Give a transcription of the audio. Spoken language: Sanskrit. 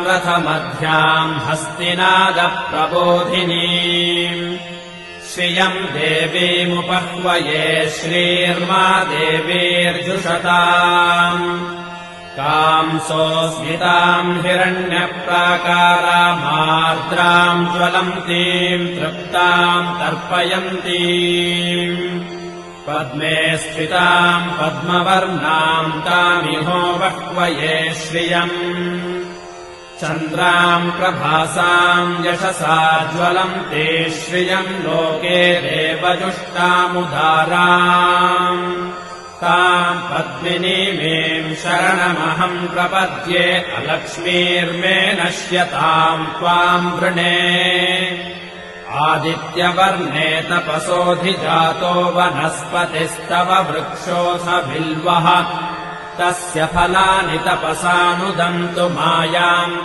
रथमध्याम् हस्तिनादप्रबोधिनीम् श्रियम् देवीमुपह्वये श्रीर्मा देवीर्जुषताम् कांसोऽस्मिताम् हिरण्यप्राकारामार्द्राम् ज्वलन्तीम् तृप्ताम् तर्पयन्तीम् पद्मे स्थिताम् पद्मवर्णाम् तामिहो वह्वये श्रियम् चन्द्राम् प्रभासाम् यशसा ज्वलन्ते श्रियम् लोके देवजुष्टामुदाराम् ताम् पद्मिनीमेम् शरणमहम् प्रपद्ये अलक्ष्मीर्मे नश्यताम् त्वाम् वृणे आदित्यवर्णे तपसोऽधिजातो वनस्पतिस्तव वृक्षोऽथ बिल्वः तस्य फलानि तपसानुदन्तु मायाम्